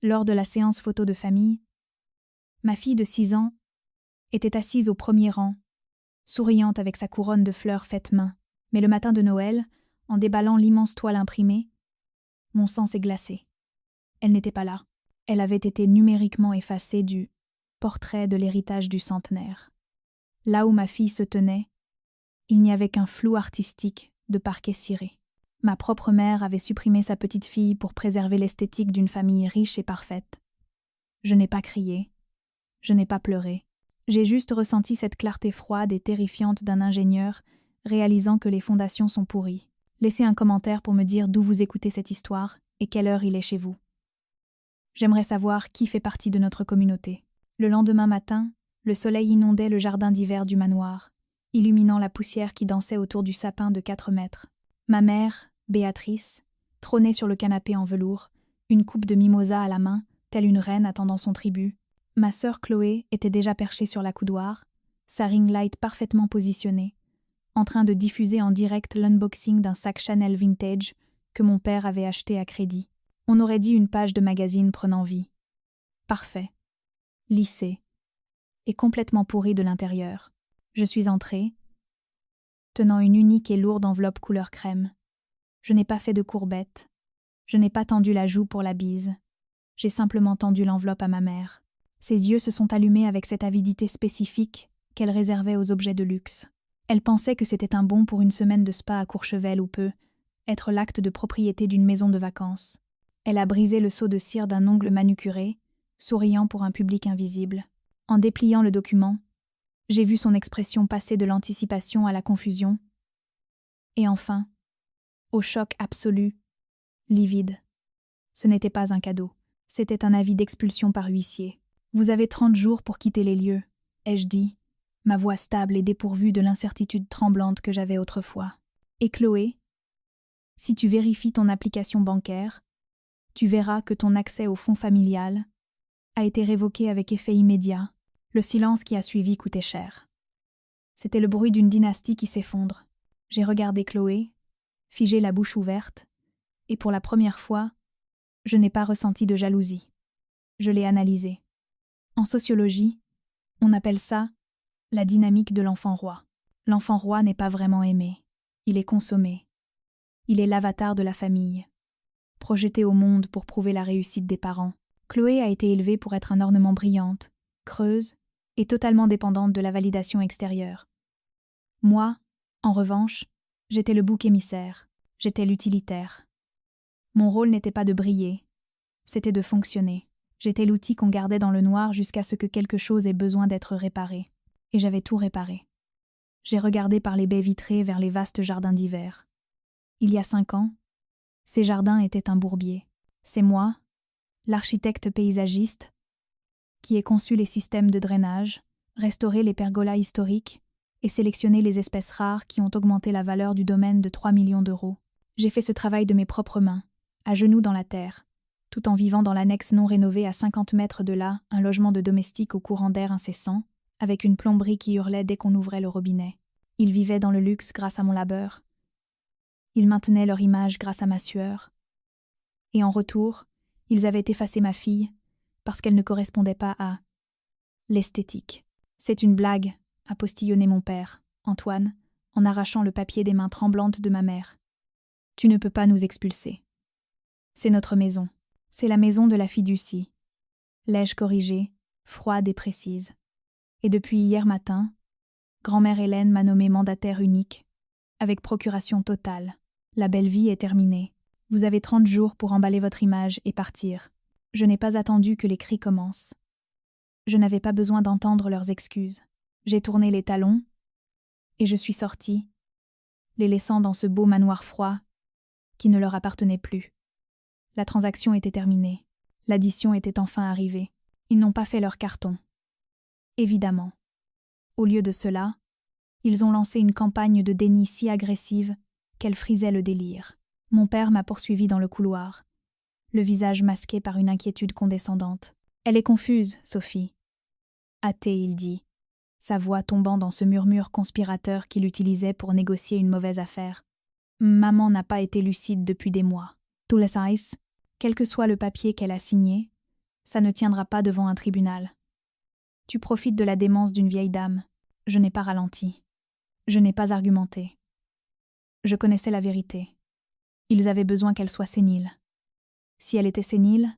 Lors de la séance photo de famille, ma fille de 6 ans était assise au premier rang, souriante avec sa couronne de fleurs faite main. Mais le matin de Noël, en déballant l'immense toile imprimée, mon sang s'est glacé. Elle n'était pas là. Elle avait été numériquement effacée du portrait de l'héritage du centenaire. Là où ma fille se tenait, il n'y avait qu'un flou artistique de parquet ciré. Ma propre mère avait supprimé sa petite fille pour préserver l'esthétique d'une famille riche et parfaite. Je n'ai pas crié, je n'ai pas pleuré. J'ai juste ressenti cette clarté froide et terrifiante d'un ingénieur réalisant que les fondations sont pourries. Laissez un commentaire pour me dire d'où vous écoutez cette histoire et quelle heure il est chez vous. J'aimerais savoir qui fait partie de notre communauté. Le lendemain matin, le soleil inondait le jardin d'hiver du manoir, illuminant la poussière qui dansait autour du sapin de 4 mètres. Ma mère, Béatrice, trônait sur le canapé en velours, une coupe de mimosa à la main, telle une reine attendant son tribut. Ma sœur Chloé était déjà perchée sur la coudoir, sa ring light parfaitement positionnée, en train de diffuser en direct l'unboxing d'un sac Chanel vintage que mon père avait acheté à crédit. On aurait dit une page de magazine prenant vie. Parfait, lissé, et complètement pourri de l'intérieur. Je suis entrée, tenant une unique et lourde enveloppe couleur crème. Je n'ai pas fait de courbettes, je n'ai pas tendu la joue pour la bise, j'ai simplement tendu l'enveloppe à ma mère. Ses yeux se sont allumés avec cette avidité spécifique qu'elle réservait aux objets de luxe. Elle pensait que c'était un bon pour une semaine de spa à Courchevel ou peut être l'acte de propriété d'une maison de vacances. Elle a brisé le seau de cire d'un ongle manucuré, souriant pour un public invisible. En dépliant le document, j'ai vu son expression passer de l'anticipation à la confusion. Et enfin, au choc absolu, livide. Ce n'était pas un cadeau, c'était un avis d'expulsion par huissier. Vous avez 30 jours pour quitter les lieux, ai-je dit, ma voix stable et dépourvue de l'incertitude tremblante que j'avais autrefois. Et Chloé, si tu vérifies ton application bancaire, tu verras que ton accès au fonds familial a été révoqué avec effet immédiat. Le silence qui a suivi coûtait cher. C'était le bruit d'une dynastie qui s'effondre. J'ai regardé Chloé, figée la bouche ouverte, et pour la première fois, je n'ai pas ressenti de jalousie. Je l'ai analysée. En sociologie, on appelle ça la dynamique de l'enfant roi. L'enfant roi n'est pas vraiment aimé. Il est consommé. Il est l'avatar de la famille, projeté au monde pour prouver la réussite des parents. Chloé a été élevée pour être un ornement brillante, creuse et totalement dépendante de la validation extérieure. Moi, en revanche, j'étais le bouc émissaire, j'étais l'utilitaire. Mon rôle n'était pas de briller, c'était de fonctionner. J'étais l'outil qu'on gardait dans le noir jusqu'à ce que quelque chose ait besoin d'être réparé. Et j'avais tout réparé. J'ai regardé par les baies vitrées vers les vastes jardins d'hiver. Il y a 5 ans, ces jardins étaient un bourbier. C'est moi, l'architecte paysagiste, qui ai conçu les systèmes de drainage, restauré les pergolas historiques et sélectionné les espèces rares qui ont augmenté la valeur du domaine de 3 millions d'euros. J'ai fait ce travail de mes propres mains, à genoux dans la terre, tout en vivant dans l'annexe non rénovée à 50 mètres de là, un logement de domestique au courant d'air incessant, avec une plomberie qui hurlait dès qu'on ouvrait le robinet. Ils vivaient dans le luxe grâce à mon labeur. Ils maintenaient leur image grâce à ma sueur. Et en retour, ils avaient effacé ma fille parce qu'elle ne correspondait pas à l'esthétique. C'est une blague, a postillonné mon père, Antoine, en arrachant le papier des mains tremblantes de ma mère. Tu ne peux pas nous expulser. C'est notre maison. C'est la maison de la fiducie. L'ai-je corrigée, froide et précise. Et depuis hier matin, grand-mère Hélène m'a nommé mandataire unique, avec procuration totale. La belle vie est terminée. Vous avez 30 jours pour emballer votre image et partir. Je n'ai pas attendu que les cris commencent. Je n'avais pas besoin d'entendre leurs excuses. J'ai tourné les talons, et je suis sortie, les laissant dans ce beau manoir froid qui ne leur appartenait plus. La transaction était terminée. L'addition était enfin arrivée. Ils n'ont pas fait leur carton. Évidemment. Au lieu de cela, ils ont lancé une campagne de déni si agressive qu'elle frisait le délire. Mon père m'a poursuivi dans le couloir, le visage masqué par une inquiétude condescendante. « Elle est confuse, Sophie. » Hâté, il dit, sa voix tombant dans ce murmure conspirateur qu'il utilisait pour négocier une mauvaise affaire. « Maman n'a pas été lucide depuis des mois. Tous les size, quel que soit le papier qu'elle a signé, Ça ne tiendra pas devant un tribunal. Tu profites de la démence d'une vieille dame. Je n'ai pas ralenti. Je n'ai pas argumenté. Je connaissais la vérité. Ils avaient besoin qu'elle soit sénile. Si elle était sénile,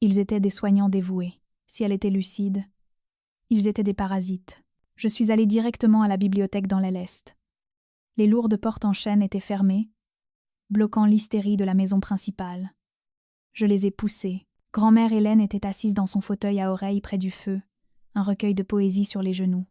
ils étaient des soignants dévoués. Si elle était lucide, ils étaient des parasites. Je suis allée directement à la bibliothèque dans l'aile est. Les lourdes portes en chêne étaient fermées, bloquant l'hystérie de la maison principale. Je les ai poussées. Grand-mère Hélène était assise dans son fauteuil à oreilles près du feu, un recueil de poésie sur les genoux.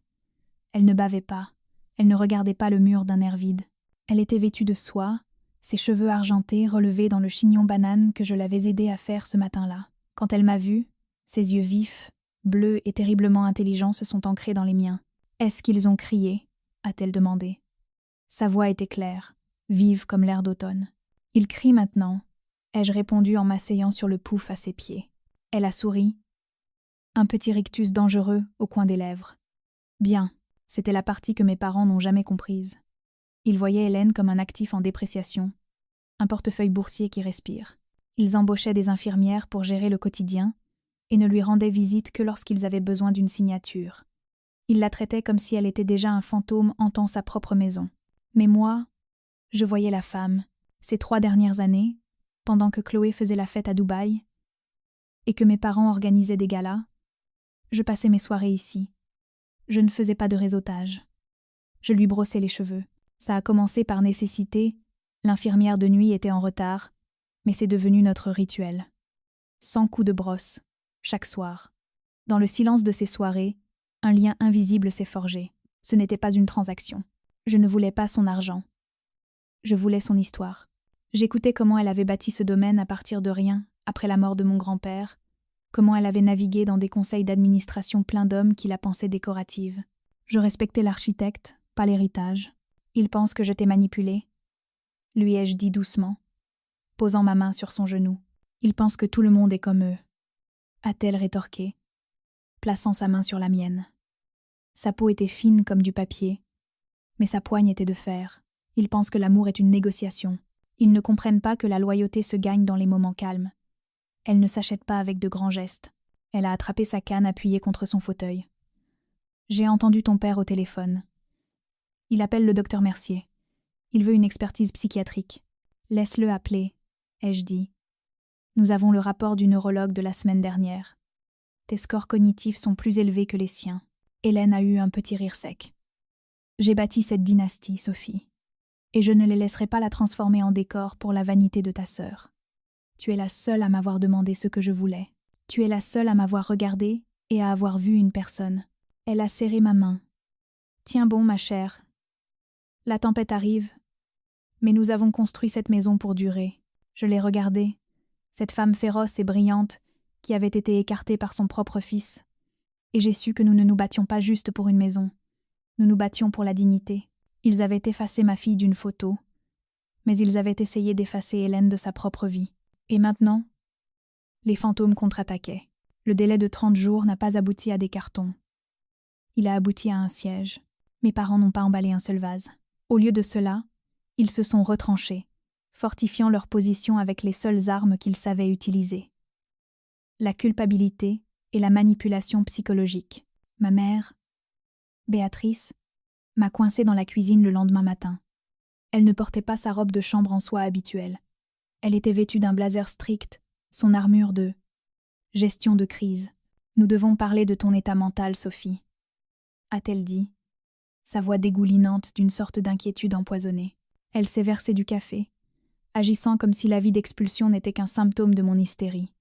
Elle ne bavait pas, elle ne regardait pas le mur d'un air vide. Elle était vêtue de soie, ses cheveux argentés relevés dans le chignon banane que je l'avais aidée à faire ce matin-là. Quand elle m'a vue, ses yeux vifs, bleus et terriblement intelligents se sont ancrés dans les miens. « Est-ce qu'ils ont crié ?» a-t-elle demandé. Sa voix était claire, vive comme l'air d'automne. « Ils crient maintenant », ai-je répondu en m'asseyant sur le pouf à ses pieds. Elle a souri. Un petit rictus dangereux au coin des lèvres. Bien, c'était la partie que mes parents n'ont jamais comprise. Ils voyaient Hélène comme un actif en dépréciation, un portefeuille boursier qui respire. Ils embauchaient des infirmières pour gérer le quotidien et ne lui rendaient visite que lorsqu'ils avaient besoin d'une signature. Ils la traitaient comme si elle était déjà un fantôme hantant sa propre maison. Mais moi, je voyais la femme, ces 3 dernières années, pendant que Chloé faisait la fête à Dubaï et que mes parents organisaient des galas, je passais mes soirées ici. Je ne faisais pas de réseautage. Je lui brossais les cheveux. Ça a commencé par nécessité, l'infirmière de nuit était en retard, mais c'est devenu notre rituel. 100 coups de brosse, chaque soir. Dans le silence de ces soirées, un lien invisible s'est forgé. Ce n'était pas une transaction. Je ne voulais pas son argent. Je voulais son histoire. J'écoutais comment elle avait bâti ce domaine à partir de rien, après la mort de mon grand-père, comment elle avait navigué dans des conseils d'administration pleins d'hommes qui la pensaient décorative. Je respectais l'architecte, pas l'héritage. Il pense que je t'ai manipulé, lui ai-je dit doucement, posant ma main sur son genou. Il pense que tout le monde est comme eux, a-t-elle rétorqué, plaçant sa main sur la mienne. Sa peau était fine comme du papier, mais sa poigne était de fer. Ils pensent que l'amour est une négociation. Ils ne comprennent pas que la loyauté se gagne dans les moments calmes. Elle ne s'achète pas avec de grands gestes. Elle a attrapé sa canne appuyée contre son fauteuil. J'ai entendu ton père au téléphone. Il appelle le docteur Mercier. Il veut une expertise psychiatrique. Laisse-le appeler, ai-je dit. Nous avons le rapport du neurologue de la semaine dernière. Tes scores cognitifs sont plus élevés que les siens. Hélène a eu un petit rire sec. J'ai bâti cette dynastie, Sophie. Et je ne les laisserai pas la transformer en décor pour la vanité de ta sœur. Tu es la seule à m'avoir demandé ce que je voulais. Tu es la seule à m'avoir regardée et à avoir vu une personne. Elle a serré ma main. Tiens bon, ma chère. La tempête arrive, mais nous avons construit cette maison pour durer. Je l'ai regardée, cette femme féroce et brillante qui avait été écartée par son propre fils, et j'ai su que nous ne nous battions pas juste pour une maison. Nous nous battions pour la dignité. Ils avaient effacé ma fille d'une photo, mais ils avaient essayé d'effacer Hélène de sa propre vie. Et maintenant, les fantômes contre-attaquaient. Le délai de 30 jours n'a pas abouti à des cartons. Il a abouti à un siège. Mes parents n'ont pas emballé un seul vase. Au lieu de cela, ils se sont retranchés, fortifiant leur position avec les seules armes qu'ils savaient utiliser. La culpabilité et la manipulation psychologique. Ma mère, Béatrice, m'a coincée dans la cuisine le lendemain matin. Elle ne portait pas sa robe de chambre en soie habituelle. Elle était vêtue d'un blazer strict, son armure de gestion de crise. Nous devons parler de ton état mental, Sophie, a-t-elle dit, sa voix dégoulinante d'une sorte d'inquiétude empoisonnée. Elle s'est versée du café, agissant comme si l'avis d'expulsion n'était qu'un symptôme de mon hystérie.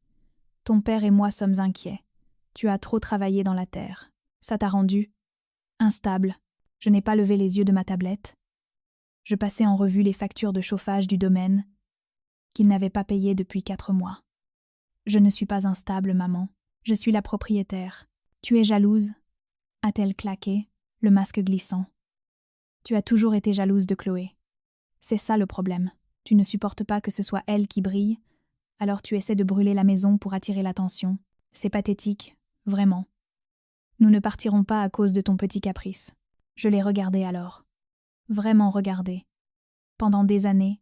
Ton père et moi sommes inquiets. Tu as trop travaillé dans la terre. Ça t'a rendu instable. Je n'ai pas levé les yeux de ma tablette. Je passais en revue les factures de chauffage du domaine qu'il n'avait pas payées depuis 4 mois. Je ne suis pas instable, maman. Je suis la propriétaire. Tu es jalouse, a-t-elle claqué, le masque glissant. Tu as toujours été jalouse de Chloé. C'est ça le problème. Tu ne supportes pas que ce soit elle qui brille, alors tu essaies de brûler la maison pour attirer l'attention. C'est pathétique, vraiment. Nous ne partirons pas à cause de ton petit caprice. Je l'ai regardé alors. Vraiment regardé. Pendant des années,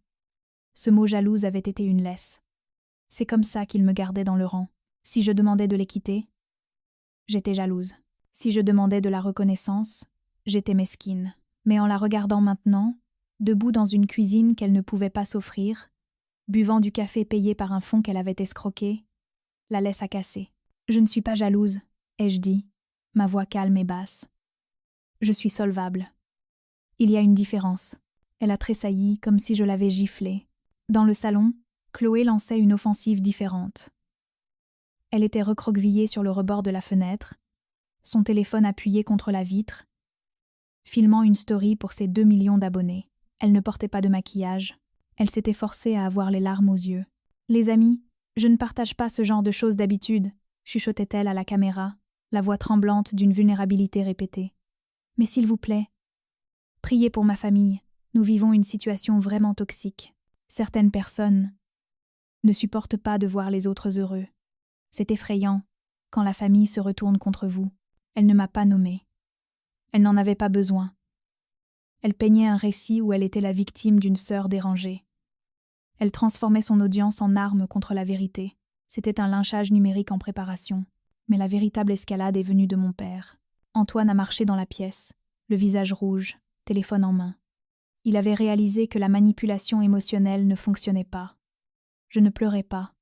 ce mot jalouse avait été une laisse. C'est comme ça qu'il me gardait dans le rang. Si je demandais de les quitter, j'étais jalouse. Si je demandais de la reconnaissance, j'étais mesquine. Mais en la regardant maintenant, debout dans une cuisine qu'elle ne pouvait pas s'offrir, buvant du café payé par un fonds qu'elle avait escroqué, la laisse à casser. Je ne suis pas jalouse, ai-je dit, ma voix calme et basse. Je suis solvable. Il y a une différence. Elle a tressailli comme si je l'avais giflée. Dans le salon, Chloé lançait une offensive différente. Elle était recroquevillée sur le rebord de la fenêtre, son téléphone appuyé contre la vitre, filmant une story pour ses 2 millions d'abonnés. Elle ne portait pas de maquillage. Elle s'était forcée à avoir les larmes aux yeux. « Les amis, je ne partage pas ce genre de choses d'habitude », chuchotait-elle à la caméra, la voix tremblante d'une vulnérabilité répétée. « Mais s'il vous plaît, priez pour ma famille. Nous vivons une situation vraiment toxique. Certaines personnes ne supportent pas de voir les autres heureux. C'est effrayant quand la famille se retourne contre vous. » Elle ne m'a pas nommée. Elle n'en avait pas besoin. Elle peignait un récit où elle était la victime d'une sœur dérangée. Elle transformait son audience en arme contre la vérité. C'était un lynchage numérique en préparation. Mais la véritable escalade est venue de mon père. Antoine a marché dans la pièce, le visage rouge, téléphone en main. Il avait réalisé que la manipulation émotionnelle ne fonctionnait pas. Je ne pleurais pas.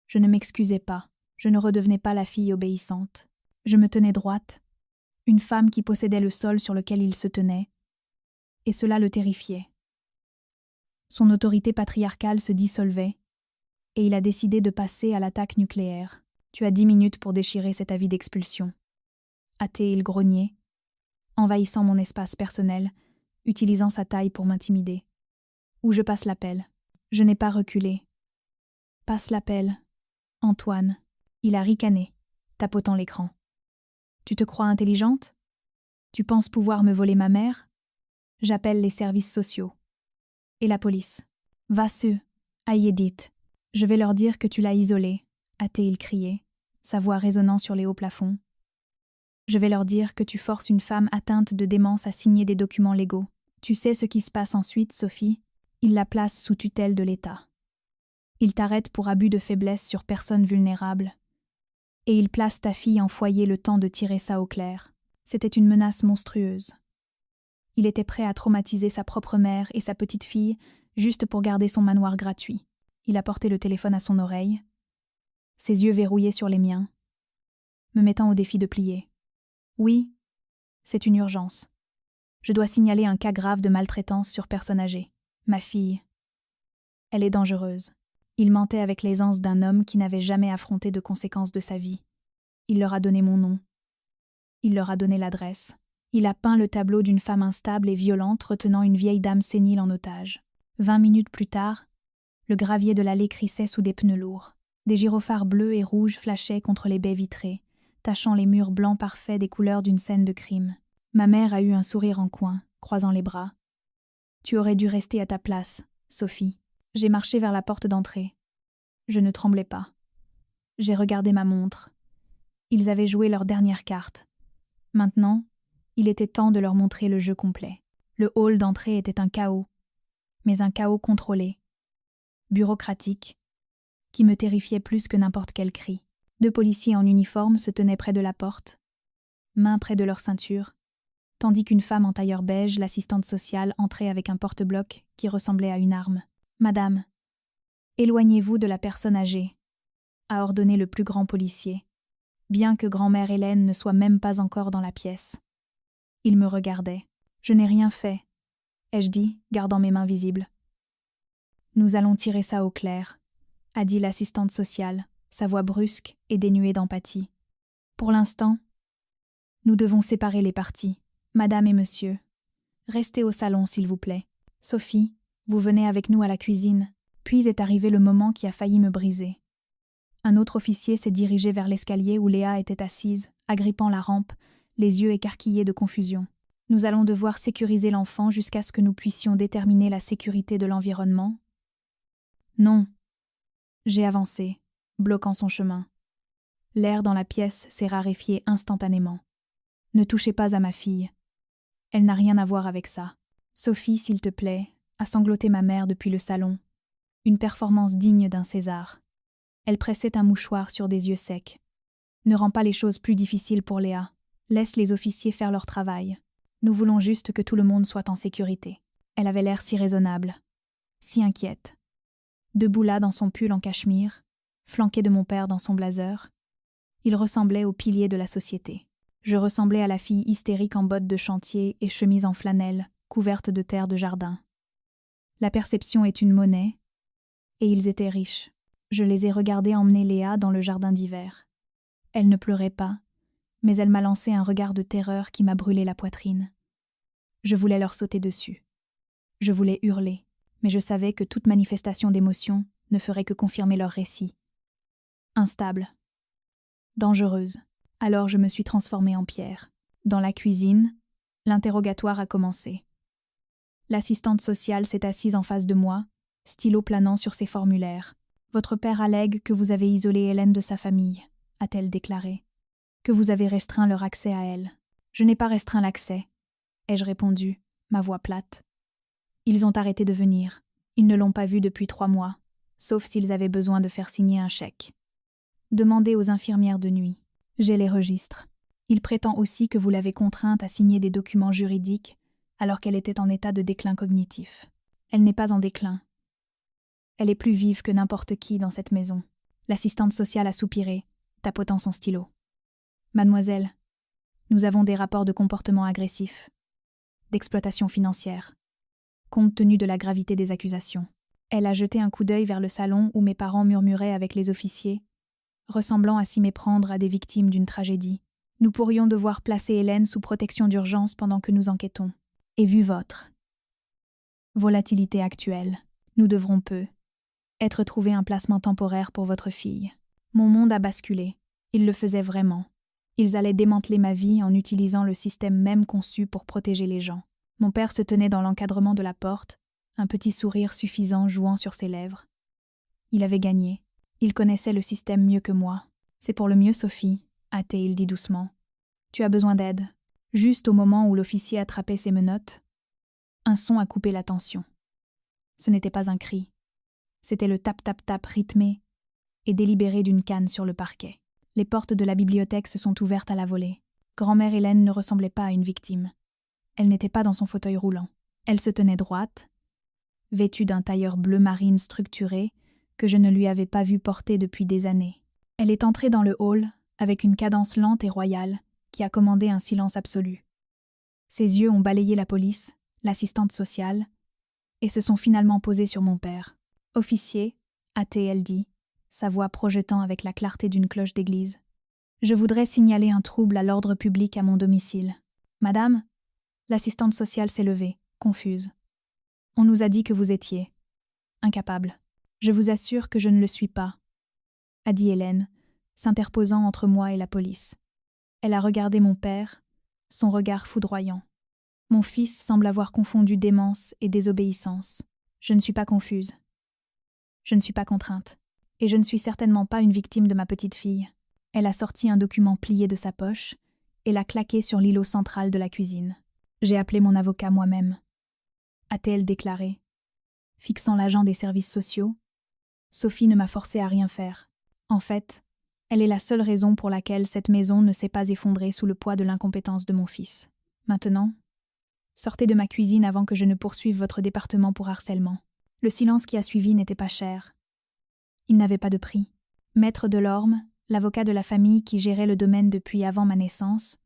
Je ne m'excusais pas. Je ne redevenais pas la fille obéissante. Je me tenais droite, une femme qui possédait le sol sur lequel il se tenait, et cela le terrifiait. Son autorité patriarcale se dissolvait, et il a décidé de passer à l'attaque nucléaire. Tu as 10 minutes pour déchirer cet avis d'expulsion. A-t-il grogné, envahissant mon espace personnel, utilisant sa taille pour m'intimider. Ou je passe l'appel. Je n'ai pas reculé. Passe l'appel. Antoine. Il a ricané, tapotant l'écran. Tu te crois intelligente? Tu penses pouvoir me voler ma mère? J'appelle les services sociaux. Et la police. Va-se, aïe Edith. Je vais leur dire que tu l'as isolée, a-t-il crié, sa voix résonnant sur les hauts plafonds. Je vais leur dire que tu forces une femme atteinte de démence à signer des documents légaux. Tu sais ce qui se passe ensuite, Sophie? Il la place sous tutelle de l'État. Il t'arrête pour abus de faiblesse sur personne vulnérable. Et il place ta fille en foyer le temps de tirer ça au clair. C'était une menace monstrueuse. Il était prêt à traumatiser sa propre mère et sa petite fille juste pour garder son manoir gratuit. Il a porté le téléphone à son oreille, ses yeux verrouillés sur les miens, me mettant au défi de plier. Oui, c'est une urgence. Je dois signaler un cas grave de maltraitance sur personne âgée. Ma fille. Elle est dangereuse. Il mentait avec l'aisance d'un homme qui n'avait jamais affronté de conséquences de sa vie. Il leur a donné mon nom. Il leur a donné l'adresse. Il a peint le tableau d'une femme instable et violente retenant une vieille dame sénile en otage. 20 minutes plus tard, le gravier de l'allée crissait sous des pneus lourds. Des gyrophares bleus et rouges flashaient contre les baies vitrées, tachant les murs blancs parfaits des couleurs d'une scène de crime. Ma mère a eu un sourire en coin, croisant les bras. « Tu aurais dû rester à ta place, Sophie. » J'ai marché vers la porte d'entrée. Je ne tremblais pas. J'ai regardé ma montre. Ils avaient joué leur dernière carte. Maintenant, il était temps de leur montrer le jeu complet. Le hall d'entrée était un chaos, mais un chaos contrôlé, bureaucratique, qui me terrifiait plus que n'importe quel cri. 2 policiers en uniforme se tenaient près de la porte, mains près de leur ceinture, tandis qu'une femme en tailleur beige, l'assistante sociale, entrait avec un porte-bloc qui ressemblait à une arme. « Madame, éloignez-vous de la personne âgée », a ordonné le plus grand policier, bien que grand-mère Hélène ne soit même pas encore dans la pièce. Il me regardait. « Je n'ai rien fait », ai-je dit, gardant mes mains visibles. « Nous allons tirer ça au clair », a dit l'assistante sociale, sa voix brusque et dénuée d'empathie. « Pour l'instant, nous devons séparer les parties. Madame et monsieur, restez au salon s'il vous plaît. Sophie, vous venez avec nous à la cuisine. » Puis est arrivé le moment qui a failli me briser. Un autre officier s'est dirigé vers l'escalier où Léa était assise, agrippant la rampe, les yeux écarquillés de confusion. « Nous allons devoir sécuriser l'enfant jusqu'à ce que nous puissions déterminer la sécurité de l'environnement. » « Non. » J'ai avancé, bloquant son chemin. L'air dans la pièce s'est raréfié instantanément. « Ne touchez pas à ma fille. Elle n'a rien à voir avec ça. Sophie, s'il te plaît, » a sangloté ma mère depuis le salon. Une performance digne d'un César. Elle pressait un mouchoir sur des yeux secs. Ne rends pas les choses plus difficiles pour Léa. Laisse les officiers faire leur travail. Nous voulons juste que tout le monde soit en sécurité. Elle avait l'air si raisonnable, si inquiète. Debout là dans son pull en cachemire, flanqué de mon père dans son blazer, il ressemblait au pilier de la société. Je ressemblais à la fille hystérique en bottes de chantier et chemise en flanelle, couverte de terre de jardin. La perception est une monnaie, et ils étaient riches. Je les ai regardés emmener Léa dans le jardin d'hiver. Elle ne pleurait pas, mais elle m'a lancé un regard de terreur qui m'a brûlé la poitrine. Je voulais leur sauter dessus. Je voulais hurler, mais je savais que toute manifestation d'émotion ne ferait que confirmer leur récit. Instable. Dangereuse. Alors je me suis transformée en pierre. Dans la cuisine, l'interrogatoire a commencé. L'assistante sociale s'est assise en face de moi, stylo planant sur ses formulaires. « Votre père allègue que vous avez isolé Hélène de sa famille », a-t-elle déclaré. « Que vous avez restreint leur accès à elle. »« Je n'ai pas restreint l'accès », ai-je répondu, ma voix plate. Ils ont arrêté de venir. Ils ne l'ont pas vue depuis 3 mois, sauf s'ils avaient besoin de faire signer un chèque. Demandez aux infirmières de nuit. J'ai les registres. Il prétend aussi que vous l'avez contrainte à signer des documents juridiques alors qu'elle était en état de déclin cognitif. Elle n'est pas en déclin. Elle est plus vive que n'importe qui dans cette maison. L'assistante sociale a soupiré, tapotant son stylo. Mademoiselle, nous avons des rapports de comportement agressif, d'exploitation financière, compte tenu de la gravité des accusations. Elle a jeté un coup d'œil vers le salon où mes parents murmuraient avec les officiers, ressemblant à s'y méprendre à des victimes d'une tragédie. Nous pourrions devoir placer Hélène sous protection d'urgence pendant que nous enquêtons. Et vu votre volatilité actuelle, nous devrons être trouver un placement temporaire pour votre fille. Mon monde a basculé. Ils le faisaient vraiment. Ils allaient démanteler ma vie en utilisant le système même conçu pour protéger les gens. Mon père se tenait dans l'encadrement de la porte, un petit sourire suffisant jouant sur ses lèvres. Il avait gagné. Il connaissait le système mieux que moi. C'est pour le mieux, Sophie, a-t-il dit doucement. Tu as besoin d'aide. Juste au moment où l'officier attrapait ses menottes, un son a coupé l'attention. Ce n'était pas un cri. C'était le tap-tap-tap rythmé et délibéré d'une canne sur le parquet. Les portes de la bibliothèque se sont ouvertes à la volée. Grand-mère Hélène ne ressemblait pas à une victime. Elle n'était pas dans son fauteuil roulant. Elle se tenait droite, vêtue d'un tailleur bleu marine structuré que je ne lui avais pas vu porter depuis des années. Elle est entrée dans le hall avec une cadence lente et royale qui a commandé un silence absolu. Ses yeux ont balayé la police, l'assistante sociale, et se sont finalement posés sur mon père. « Officier », a-t-elle dit, sa voix projetant avec la clarté d'une cloche d'église. « Je voudrais signaler un trouble à l'ordre public à mon domicile. »« Madame ?» L'assistante sociale s'est levée, confuse. « On nous a dit que vous étiez incapable. Je vous assure que je ne le suis pas, » a dit Hélène, s'interposant entre moi et la police. Elle a regardé mon père, son regard foudroyant. Mon fils semble avoir confondu démence et désobéissance. Je ne suis pas confuse. Je ne suis pas contrainte. Et je ne suis certainement pas une victime de ma petite fille. Elle a sorti un document plié de sa poche et l'a claqué sur l'îlot central de la cuisine. J'ai appelé mon avocat moi-même, a-t-elle déclaré. Fixant l'agent des services sociaux, Sophie ne m'a forcé à rien faire. En fait, elle est la seule raison pour laquelle cette maison ne s'est pas effondrée sous le poids de l'incompétence de mon fils. Maintenant, sortez de ma cuisine avant que je ne poursuive votre département pour harcèlement. Le silence qui a suivi n'était pas cher. Il n'avait pas de prix. Maître Delorme, l'avocat de la famille qui gérait le domaine depuis avant ma naissance,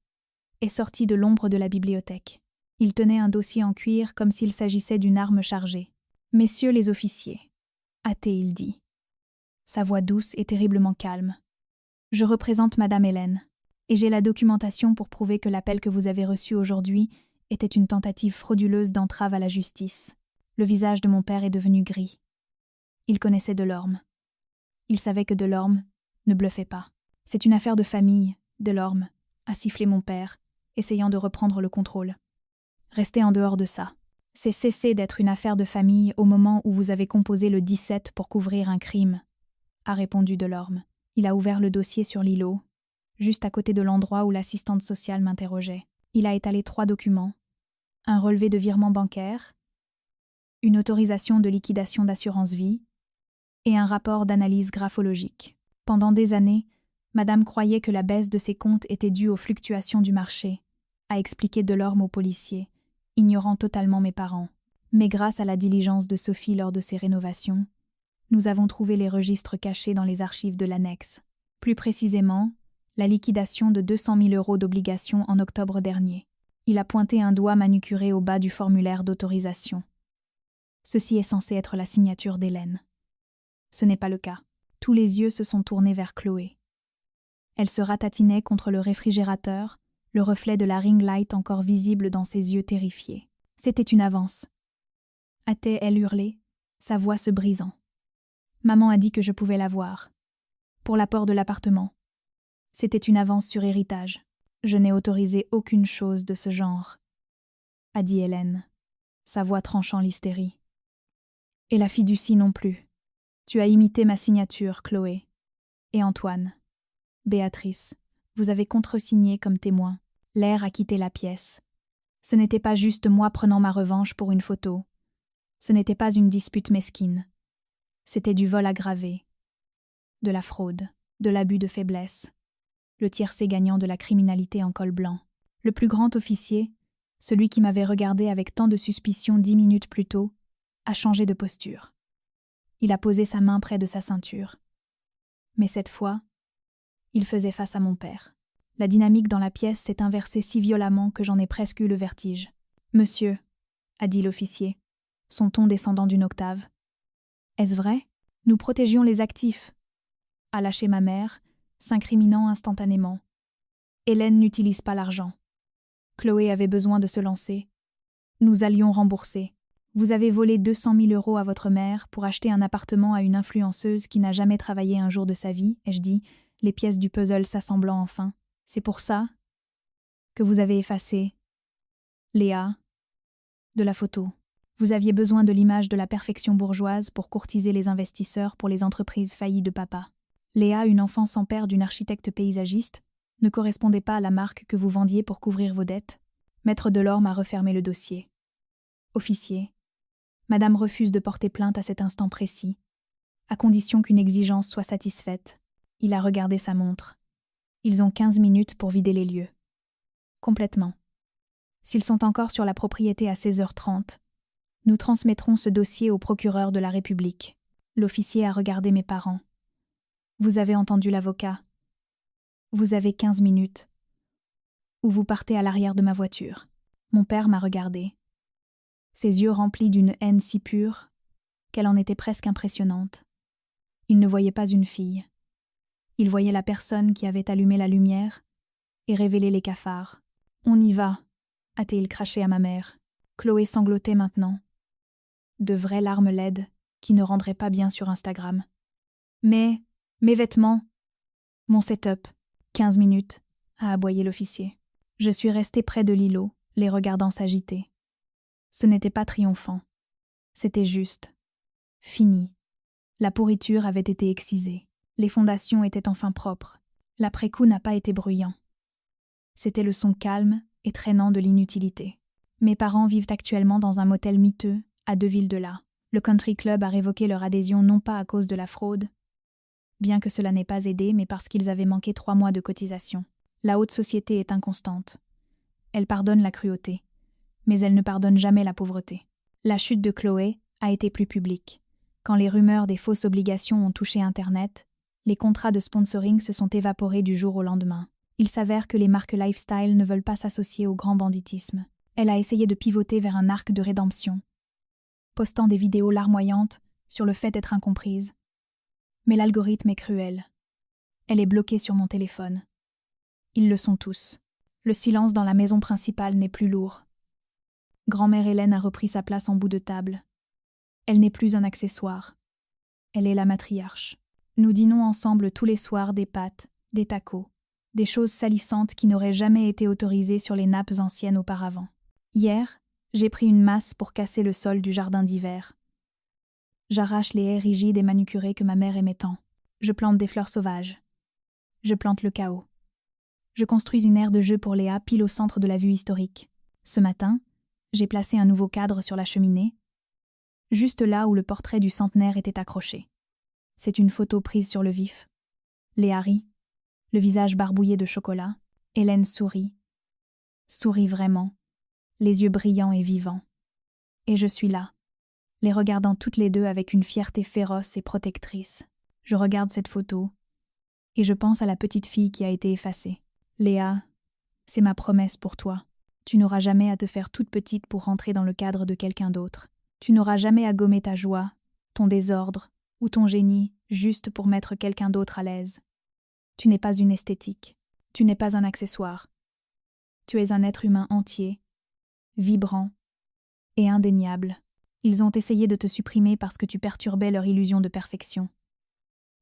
est sorti de l'ombre de la bibliothèque. Il tenait un dossier en cuir comme s'il s'agissait d'une arme chargée. « Messieurs les officiers », a-t-il dit. Sa voix douce et terriblement calme. « Je représente Madame Hélène, et j'ai la documentation pour prouver que l'appel que vous avez reçu aujourd'hui était une tentative frauduleuse d'entrave à la justice. » Le visage de mon père est devenu gris. Il connaissait Delorme. Il savait que Delorme ne bluffait pas. « C'est une affaire de famille, Delorme », a sifflé mon père, essayant de reprendre le contrôle. « Restez en dehors de ça. C'est cessé d'être une affaire de famille au moment où vous avez composé le 17 pour couvrir un crime, » a répondu Delorme. Il a ouvert le dossier sur l'îlot, juste à côté de l'endroit où l'assistante sociale m'interrogeait. Il a étalé 3 documents. Un relevé de virement bancaire, une autorisation de liquidation d'assurance vie et un rapport d'analyse graphologique. Pendant des années, Madame croyait que la baisse de ses comptes était due aux fluctuations du marché, a expliqué Delorme aux policiers, ignorant totalement mes parents. Mais grâce à la diligence de Sophie lors de ses rénovations, nous avons trouvé les registres cachés dans les archives de l'annexe. Plus précisément, la liquidation de 200 000 € d'obligations en octobre dernier. Il a pointé un doigt manucuré au bas du formulaire d'autorisation. Ceci est censé être la signature d'Hélène. Ce n'est pas le cas. Tous les yeux se sont tournés vers Chloé. Elle se ratatinait contre le réfrigérateur, le reflet de la ring light encore visible dans ses yeux terrifiés. C'était une avance. A-t-elle hurlé, sa voix se brisant. Maman a dit que je pouvais l'avoir. Pour l'apport de l'appartement. C'était une avance sur héritage. Je n'ai autorisé aucune chose de ce genre, a dit Hélène, sa voix tranchant l'hystérie. Et la fiducie non plus. Tu as imité ma signature, Chloé. Et Antoine. Béatrice, vous avez contresigné comme témoin. L'air a quitté la pièce. Ce n'était pas juste moi prenant ma revanche pour une photo. Ce n'était pas une dispute mesquine. C'était du vol aggravé, de la fraude, de l'abus de faiblesse, le tiercé gagnant de la criminalité en col blanc. Le plus grand officier, celui qui m'avait regardé avec tant de suspicion 10 minutes plus tôt, a changé de posture. Il a posé sa main près de sa ceinture. Mais cette fois, il faisait face à mon père. La dynamique dans la pièce s'est inversée si violemment que j'en ai presque eu le vertige. « Monsieur », a dit l'officier, son ton descendant d'une octave. « Est-ce vrai ? Nous protégions les actifs », a lâché ma mère, s'incriminant instantanément. Hélène n'utilise pas l'argent. Chloé avait besoin de se lancer. Nous allions rembourser. Vous avez volé 200 000 € à votre mère pour acheter un appartement à une influenceuse qui n'a jamais travaillé un jour de sa vie, ai-je dit, les pièces du puzzle s'assemblant enfin. C'est pour ça que vous avez effacé Léa de la photo. Vous aviez besoin de l'image de la perfection bourgeoise pour courtiser les investisseurs pour les entreprises faillies de papa. Léa, une enfant sans père d'une architecte paysagiste, ne correspondait pas à la marque que vous vendiez pour couvrir vos dettes. Maître Delorme a refermé le dossier. Officier, Madame refuse de porter plainte à cet instant précis, à condition qu'une exigence soit satisfaite. Il a regardé sa montre. Ils ont 15 minutes pour vider les lieux. Complètement. S'ils sont encore sur la propriété à 16h30, nous transmettrons ce dossier au procureur de la République. L'officier a regardé mes parents. Vous avez entendu l'avocat. Vous avez 15 minutes. Ou vous partez à l'arrière de ma voiture. Mon père m'a regardé. Ses yeux remplis d'une haine si pure qu'elle en était presque impressionnante. Il ne voyait pas une fille. Il voyait la personne qui avait allumé la lumière et révélé les cafards. « On y va », a-t-il craché à ma mère. Chloé sanglotait maintenant. De vraies larmes laides qui ne rendraient pas bien sur Instagram. Mais, mes vêtements, mon setup, 15 minutes, a aboyé l'officier. Je suis restée près de l'îlot, les regardant s'agiter. Ce n'était pas triomphant. C'était juste. Fini. La pourriture avait été excisée. Les fondations étaient enfin propres. L'après-coup n'a pas été bruyant. C'était le son calme et traînant de l'inutilité. Mes parents vivent actuellement dans un motel miteux, à 2 villes de là. Le country club a révoqué leur adhésion non pas à cause de la fraude, bien que cela n'ait pas aidé, mais parce qu'ils avaient manqué 3 mois de cotisation. La haute société est inconstante. Elle pardonne la cruauté, mais elle ne pardonne jamais la pauvreté. La chute de Chloé a été plus publique. Quand les rumeurs des fausses obligations ont touché Internet, les contrats de sponsoring se sont évaporés du jour au lendemain. Il s'avère que les marques lifestyle ne veulent pas s'associer au grand banditisme. Elle a essayé de pivoter vers un arc de rédemption, postant des vidéos larmoyantes sur le fait d'être incomprise. Mais l'algorithme est cruel. Elle est bloquée sur mon téléphone. Ils le sont tous. Le silence dans la maison principale n'est plus lourd. Grand-mère Hélène a repris sa place en bout de table. Elle n'est plus un accessoire. Elle est la matriarche. Nous dînons ensemble tous les soirs des pâtes, des tacos, des choses salissantes qui n'auraient jamais été autorisées sur les nappes anciennes auparavant. Hier, j'ai pris une masse pour casser le sol du jardin d'hiver. J'arrache les haies rigides et manucurées que ma mère aimait tant. Je plante des fleurs sauvages. Je plante le chaos. Je construis une aire de jeu pour Léa pile au centre de la vue historique. Ce matin, j'ai placé un nouveau cadre sur la cheminée, juste là où le portrait du centenaire était accroché. C'est une photo prise sur le vif. Léa rit, le visage barbouillé de chocolat. Hélène sourit. Sourit vraiment, les yeux brillants et vivants. Et je suis là, les regardant toutes les deux avec une fierté féroce et protectrice. Je regarde cette photo, et je pense à la petite fille qui a été effacée. Léa, c'est ma promesse pour toi. Tu n'auras jamais à te faire toute petite pour rentrer dans le cadre de quelqu'un d'autre. Tu n'auras jamais à gommer ta joie, ton désordre ou ton génie juste pour mettre quelqu'un d'autre à l'aise. Tu n'es pas une esthétique. Tu n'es pas un accessoire. Tu es un être humain entier, vibrant et indéniable. Ils ont essayé de te supprimer parce que tu perturbais leur illusion de perfection.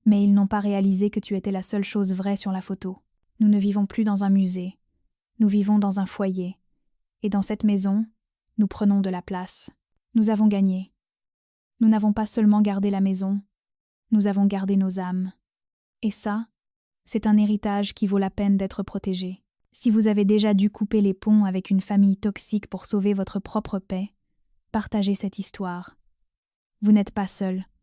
Mais ils n'ont pas réalisé que tu étais la seule chose vraie sur la photo. Nous ne vivons plus dans un musée. Nous vivons dans un foyer. Et dans cette maison, nous prenons de la place. Nous avons gagné. Nous n'avons pas seulement gardé la maison, nous avons gardé nos âmes. Et ça, c'est un héritage qui vaut la peine d'être protégé. Si vous avez déjà dû couper les ponts avec une famille toxique pour sauver votre propre paix, partagez cette histoire. Vous n'êtes pas seul.